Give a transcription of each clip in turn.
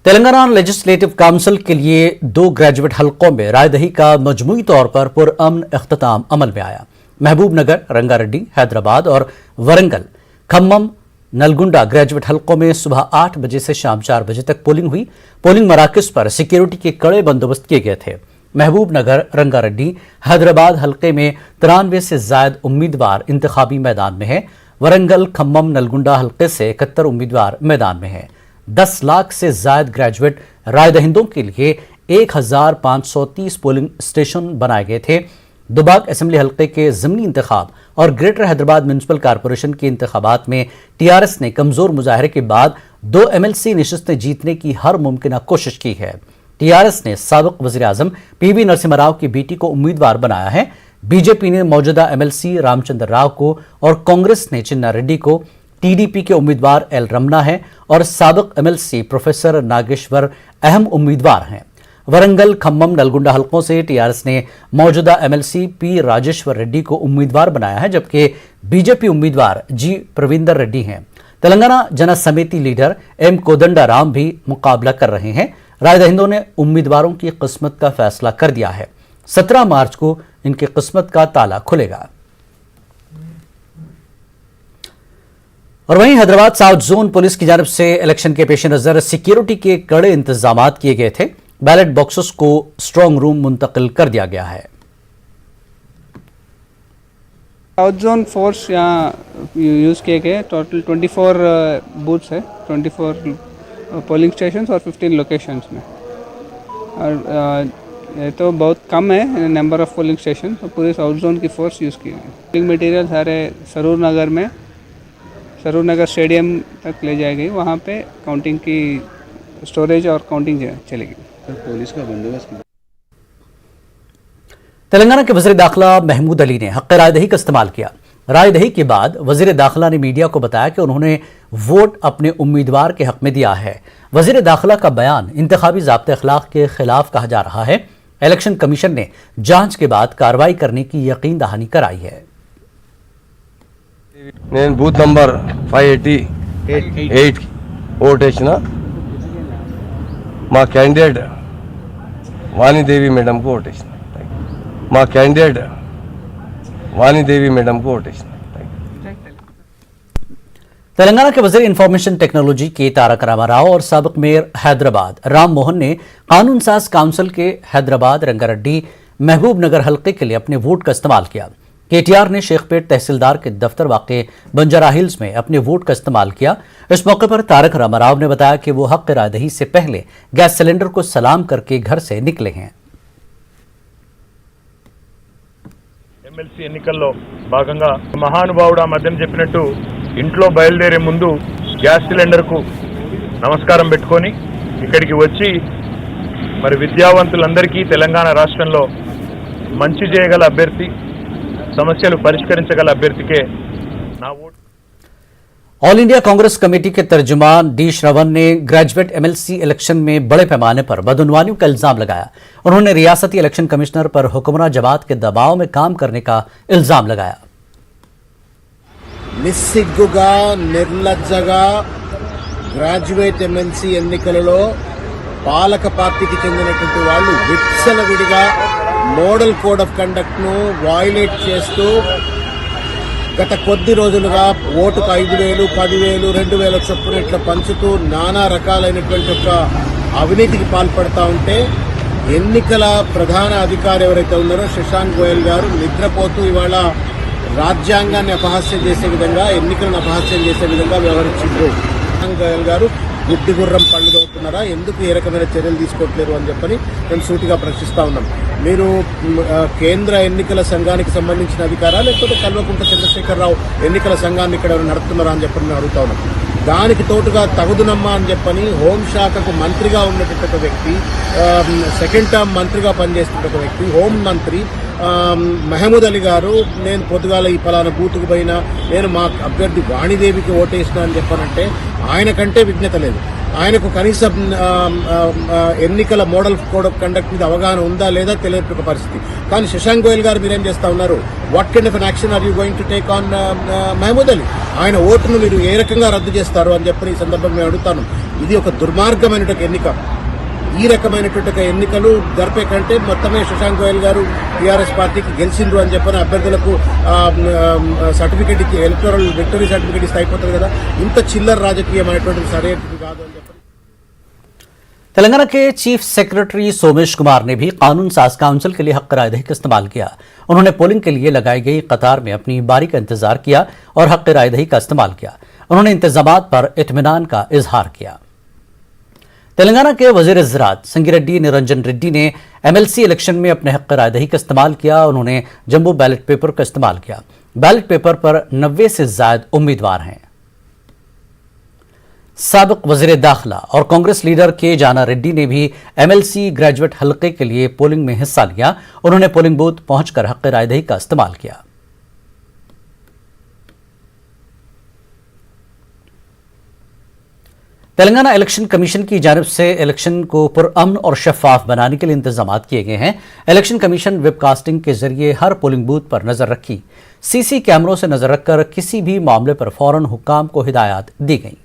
Telangana legislative council के लिए 2 graduate हलकों में रायदही का मजमूई तौर पर पुरअमन इख्तिताम अमल में आया। महबूब नगर, रंगारेड्डी, हैदराबाद और वरंगल, खम्मम, नलगुंडा ग्रेजुएट हलकों में सुबह 8 बजे से शाम 4 बजे तक पोलिंग हुई। पोलिंग मराकज पर सिक्योरिटी के कड़े बंदोबस्त किए गए थे। महबूब नगर, रंगारेड्डी, हैदराबाद हलके में 93 से ज्यादा उम्मीदवार इंतखाबी मैदान में हैं। वरंगल, खम्मम, नलगुंडा हलके से 71 उम्मीदवार मैदान में हैं। 10 लाख से ज्यादा ग्रेजुएट राय दहिंदों के लिए 1530 पोलिंग स्टेशन बनाए गए थे। दुबाक असेंबली हलके के ज़िमनी इंतखाब और ग्रेटर हैदराबाद म्यूनिसिपल कॉरपोरेशन के इंतखाबात में टीआरएस ने कमजोर मुजाहरे के बाद 2 एमएलसी नशिस्तें जीतने की हर मुमकिन कोशिश की है। टीआरएस ने साबिक वज़ीर आज़म पीवी नरसिम्हा राव की बेटी को उम्मीदवार बनाया है। बीजेपी ने मौजूदा एमएलसी रामचंद्र राव को और कांग्रेस ने चिन्ना रेड्डी को, टीडीपी के उम्मीदवार एल रमना हैं और साबिक एमएलसी प्रोफेसर नागेश्वर अहम उम्मीदवार हैं। वरंगल, खम्मम, नलगुंडा हलकों से टीआरएस ने मौजूदा एमएलसी पी राजेश्वर रेड्डी को उम्मीदवार बनाया है, जबकि बीजेपी उम्मीदवार जी प्रविंदर रेड्डी हैं। तेलंगाना जन समिति लीडर एम कोदंडा राम भी मुकाबला कर रहे हैं। राय दहिंदों ने उम्मीदवारों की किस्मत का फैसला कर दिया है। 17 मार्च को इनकी किस्मत का ताला खुलेगा। और वहीं हैदराबाद साउथ जोन पुलिस की जानिब से इलेक्शन के पेश नजर सिक्योरिटी के कड़े इंतजाम किए गए थे। बैलेट बॉक्सेस को स्ट्रांग रूम मुंतकिल कर दिया गया है। साउथ जोन फोर्स यहाँ यूज़ किए गए। टोटल 24 बूथ्स है, 24 पोलिंग स्टेशंस और 15 लोकेशंस में। और ये तो बहुत कम है नंबर ऑफ पोलिंग स्टेशन, तो पूरे साउथ जोन की फोर्स यूज़ की है। पोलिंग मटेरियल सारे सरूर नगर में, सरूर नगर स्टेडियम तक ले जाई गई। वहाँ पे काउंटिंग की स्टोरेज और काउंटिंग चलेगी। पुलिस का बंदोबस्त। तेलंगाना के वज़ीर दाखिला महमूद अली ने हक़ रायदही का इस्तेमाल किया। रायदही के बाद वज़ीर दाखिला ने मीडिया को बताया कि उन्होंने वोट अपने उम्मीदवार के हक में दिया है। वज़ीर दाखिला का बयान इंतखाबी ज़ाब्ते अखलाक के खिलाफ कहा जा रहा है। इलेक्शन कमीशन ने जांच के बाद कार्रवाई करने की यकीन दहानी कराई है। నేను బూత్ నంబర్ 588 ఓట్ వేసిన మా క్యాండిడేట్ వాణిదేవి మేడంకు ఓట్ వేసిన మా క్యాండిడేట్ వాణిదేవి మేడంకు ఓట్ వేసిన। तेलंगाना के वज़ीर इंफॉर्मेशन टेक्नोलॉजी के तारक रामाराव और साबिक मेयर हैदराबाद राम मोहन ने कानून साज काउंसिल के हैदराबाद, रंगारेड्डी, महबूब नगर हल्के के लिए अपने वोट का इस्तेमाल किया। केटीआर ने शेखपेट तहसीलदार के दफ्तर वाक़े बंजारा हिल्स में अपने वोट का इस्तेमाल किया। इस मौके पर तारक रामाराव ने बताया कि वो हक़ रायदही से पहले गैस सिलेंडर को सलाम करके घर से निकले हैं। ఎమ్మెల్సీ ఎన్నికల్లో భాగంగా మహానుభావుడు ఆ మధ్యన చెప్పినట్టు ఇంట్లో బయలుదేరే ముందు గ్యాస్ సిలిండర్కు నమస్కారం పెట్టుకొని ఇక్కడికి వచ్చి మరి విద్యావంతులందరికీ తెలంగాణ రాష్ట్రంలో మంచి చేయగల అభ్యర్థి, సమస్యలు పరిష్కరించగల అభ్యర్థికే నా vote. All India Congress committee के तर्जुमान डी श्रवण ने ग्रेजुएट एमएलसी इलेक्शन में बड़े पैमाने पर बदउनवानियों का इल्जाम लगाया। उन्होंने रियासती इलेक्शन कमिश्नर पर हुक्मरान जमात के दबाव में काम करने का इल्जाम लगाया। నిస్సిగ్గుగా నిర్లజ్జగా గ్రాడ్యుయేట్ ఎమ్మెల్సీ ఎన్నికలలో పాలక పార్టీకి చెందినటువంటి వాళ్ళు విచ్చలవిడిగా మోడల్ కోడ్ ఆఫ్ కండక్ట్ ను వయలేట్ చేస్తూ గత కొద్ది రోజులుగా ఓటుకు 5,000, 10,000, 2,000 చొప్పున ఇట్లా పంచుతూ నానా రకాలైనటువంటి ఒక అవినీతికి పాల్పడతా ఉంటే ఎన్నికల ప్రధాన అధికారి ఎవరైతే ఉన్నారో శశాంక్ గోయల్ గారు నిద్రపోతూ ఇవాళ రాజ్యాంగాన్ని అపహాస్యం చేసే విధంగా, ఎన్నికలను అపహాస్యం చేసే విధంగా వ్యవహరించారు। శశాంక్ గోయల్ గారు గుడ్డి గుర్రం పళ్ళు దొరుకుతున్నారా, ఎందుకు ఏ రకమైన చర్యలు తీసుకోవట్లేరు అని చెప్పని మేము సూటిగా ప్రశ్నిస్తా ఉన్నాం। మీరు కేంద్ర ఎన్నికల సంఘానికి సంబంధించిన అధికారా, లేకపోతే కల్వకుంట్ల చంద్రశేఖరరావు ఎన్నికల సంఘాన్ని ఇక్కడ నడుపుతున్నారా అని చెప్పని మేము అడుగుతా ఉన్నాం। దానికి తోటుగా తగుదునమ్మా అని చెప్పని హోంశాఖకు మంత్రిగా ఉన్నటువంటి ఒక వ్యక్తి, సెకండ్ టర్మ్ మంత్రిగా పనిచేస్తున్న ఒక వ్యక్తి, హోం మంత్రి మహమూద్ అలీ గారు నేను పొద్దుగాల ఈ ఫలానా బూతుకు పోయినా, నేను మా అభ్యర్థి వాణిదేవికి ఓటేసిన అని చెప్పానంటే ఆయన కంటే విజ్ఞత లేదు। ఆయనకు కనీసం ఎన్నికల మోడల్ కోడ్ ఆఫ్ కండక్ట్ మీద అవగాహన ఉందా లేదా తెలియని ఒక పరిస్థితి. కానీ శశాంక్ గోయల్ గారు మీరేం చేస్తా ఉన్నారు? What kind of an action are you going to take on Mahmood Ali? ఆయన ఓటును మీరు ఏ రకంగా రద్దు చేస్తారు అని చెప్పి ఈ సందర్భంగా నేను అడుగుతాను. ఇది ఒక దుర్మార్గమైనటువంటి ఎన్నిక. ఈ రకమైనటువంటి ఎన్నికలు జరిపే కంటే మొత్తమే శశాంక్ గోయల్ గారు టీఆర్ఎస్ పార్టీకి గెలిచిండ్రు అని చెప్పని అభ్యర్థులకు సర్టిఫికేట్ ఇచ్చి ఎలక్టోరల్ విక్టరీ సర్టిఫికేట్ ఇస్తే అయిపోతుంది కదా. ఇంత చిల్లర రాజకీయం అనేటువంటిది సరైనది కాదు అని చెప్పి तेलंगाना के चीफ सेक्रेटरी सोमेश कुमार ने भी कानून साज काउंसिल के लिए हक राय-दही का इस्तेमाल किया। उन्होंने पोलिंग के लिए लगाई गई कतार में अपनी बारी का इंतजार किया और हक राय-दही का इस्तेमाल किया। उन्होंने इंतजामात पर इत्मीनान का इजहार किया। तेलंगाना के वजीर ज़राअत संगिरेड्डी निरंजन रेड्डी ने MLC इलेक्शन में अपने हक राय-दही का इस्तेमाल किया। उन्होंने जंबो बैलेट पेपर का इस्तेमाल किया। बैलेट पेपर पर 90 से ज्यादा उम्मीदवार हैं। साबिक वजीर दाखिला और कांग्रेस लीडर के जाना रेड्डी ने भी MLC ग्रेजुएट हलके के लिए पोलिंग में हिस्सा लिया। उन्होंने पोलिंग बूथ पहुंचकर हक राय-दही का इस्तेमाल किया। तेलंगाना इलेक्शन कमीशन की जानिब से इलेक्शन को पुरअमन और शफाफ बनाने के लिए इंतजाम किए गए हैं। इलेक्शन कमीशन वेबकास्टिंग के जरिए हर पोलिंग बूथ पर नजर रखी। CC कैमरों से नजर रखकर किसी भी मामले पर फौरन हुक्काम को हिदायत दी गई।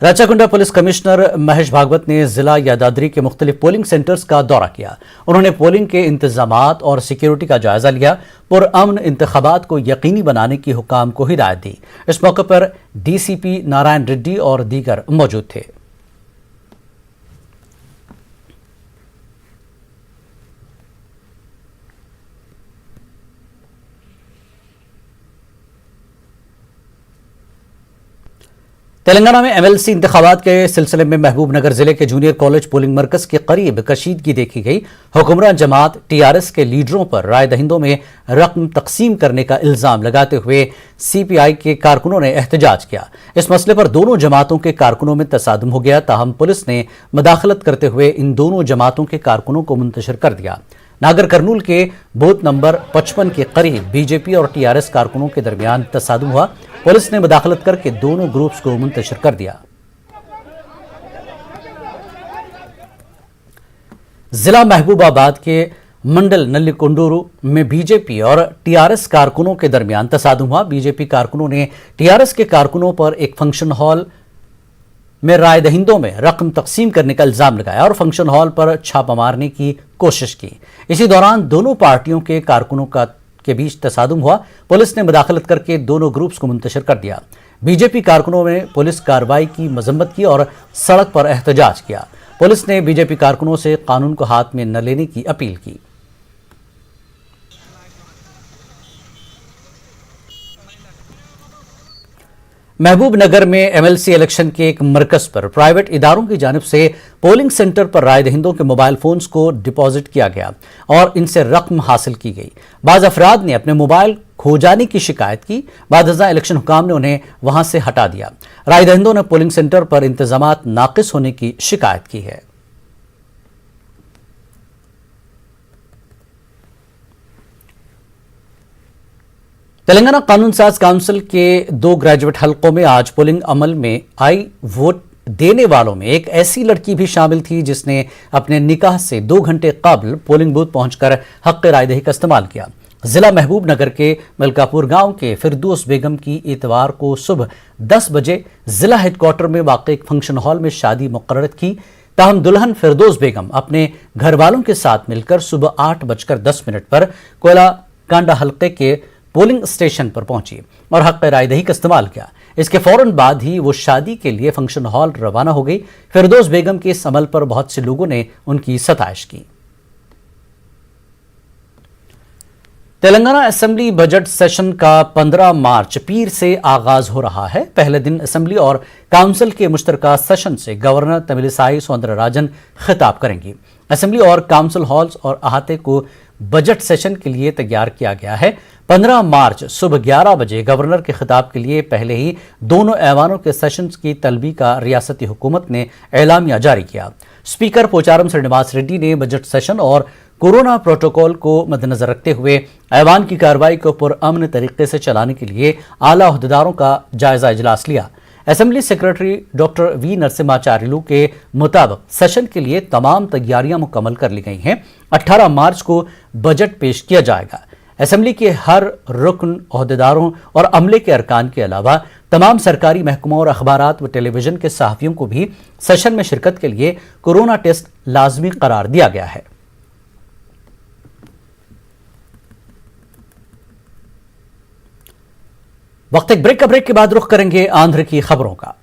राचाकुंडा पुलिस कमिश्नर महेश भागवत ने जिला यादाद्री के मुख्तलिफ पोलिंग सेंटर्स का दौरा किया। उन्होंने पोलिंग के इंतजामात और सिक्योरिटी का जायजा लिया। पुरअमन इंतखाबात को यकीनी बनाने की हुक्काम को हिदायत दी। इस मौके पर DCP नारायण रेड्डी और दीगर मौजूद थे। तेलंगाना में MLC इंतखाबात के सिलसिले में महबूब नगर जिले के जूनियर कॉलेज पोलिंग मरकज के करीब कशीदगी देखी गई। हुक्मरान जमात TRS के लीडरों पर राय दहिंदों में रकम तकसीम करने का इल्जाम लगाते हुए CPI के कारकुनों ने एहतजाज किया। इस मसले पर दोनों जमातों के कारकुनों में तसादुम हो गया। ताहम पुलिस ने मदाखलत करते हुए इन दोनों जमातों के कारकुनों को मुंतशिर कर दिया। नागर कर्नूल के बूथ नंबर 55 के करीब BJP और TRS कारकुनों के दरमियान तसादुम हुआ। पुलिस ने मदाखलत करके दोनों ग्रुप्स को मुंतशिर कर दिया। जिला महबूबाबाद के मंडल नल्लीकोंडूरू में BJP और TRS कारकुनों के दरमियान तसादुम हुआ। BJP कारकुनों ने TRS के कारकुनों पर एक फंक्शन हॉल में राय दहिंदों में रकम तकसीम करने का इल्जाम लगाया और फंक्शन हॉल पर छापा मारने की कोशिश की। इसी दौरान दोनों पार्टियों के कारकुनों के बीच तसादुम हुआ। पुलिस ने मुदाखलत करके दोनों ग्रुप्स को मुंतशिर कर दिया। BJP कारकुनों ने पुलिस कार्रवाई की मजम्मत की और सड़क पर एहतजाज किया। पुलिस ने BJP कारकुनों से कानून को हाथ में न लेने की अपील की। महबूब नगर में MLC इलेक्शन के एक मरकज पर प्राइवेट इदारों की जानिब से पोलिंग सेंटर पर राय दहिंदों के मोबाइल फोन्स को डिपॉजिट किया गया और इनसे रकम हासिल की गई। बाज़ अफराद ने अपने मोबाइल खो जाने की शिकायत की। बाद इलेक्शन हुकाम ने उन्हें वहां से हटा दिया। राय दहिंदों ने पोलिंग सेंटर पर इंतजामात नाकिस होने की शिकायत की है। तेलंगाना कानून साज काउंसिल के 2 ग्रेजुएट हलकों में आज पोलिंग अमल में आई। वोट देने वालों में एक ऐसी लड़की भी शामिल थी जिसने अपने निकाह से 2 घंटे कबल पोलिंग बूथ पहुंचकर हक राय-दही का इस्तेमाल किया। जिला महबूब नगर के मलकापुर गांव के फिरदौस बेगम की इतवार को सुबह 10 बजे जिला हेडक्वार्टर में वाक़ई एक फंक्शन हॉल में शादी मुकर्रर की। ताहम दुल्हन फिरदौस बेगम अपने घर वालों के साथ मिलकर सुबह 8:10 पर कोयला कांडा हल्के के पोलिंग स्टेशन पर पहुंची और हक राय-दही का इस्तेमाल किया। इसके फौरन बाद ही वो शादी के लिए फंक्शन हॉल रवाना हो गई। फिरदौस बेगम के इस अमल पर बहुत से लोगों ने उनकी सताइश की। तेलंगाना असेंबली बजट सेशन का 15 मार्च पीर से आगाज हो रहा है। पहले दिन असेंबली और काउंसिल के मुश्तरका सेशन से गवर्नर तमिलिसाई सौंदरराजन खिताब करेंगी। असेंबली और काउंसिल हॉल्स और अहाते को बजट सेशन के लिए तैयार किया गया है। 15 मार्च सुबह 11 बजे गवर्नर के खिताब के लिए पहले ही दोनों ऐवानों के सेशंस की तलबी का रियासती हुकूमत ने एलामिया जारी किया। स्पीकर पोचारम श्रीनिवास रेड्डी ने बजट सेशन और कोरोना प्रोटोकॉल को मद्देनजर रखते हुए ऐवान की कार्रवाई को पुरअमन तरीके से चलाने के लिए आला अहदेदारों का जायजा इजलास लिया। असेंबली सेक्रेटरी डॉक्टर वी नरसिम्हाचार्युलु के मुताबिक सेशन के लिए तमाम तैयारियां मुकम्मल कर ली गई हैं। 18 मार्च को बजट पेश किया जाएगा। असेंबली के हर रुकन अहदेदारों और अमले के अरकान के अलावा तमाम सरकारी महकमों और अखबारात व टेलीविजन के सहाफ़ियों को भी सेशन में शिरकत के लिए कोरोना टेस्ट लाजमी करार दिया गया है। वक्त एक ब्रेक के बाद रुख करेंगे आंध्र की खबरों का।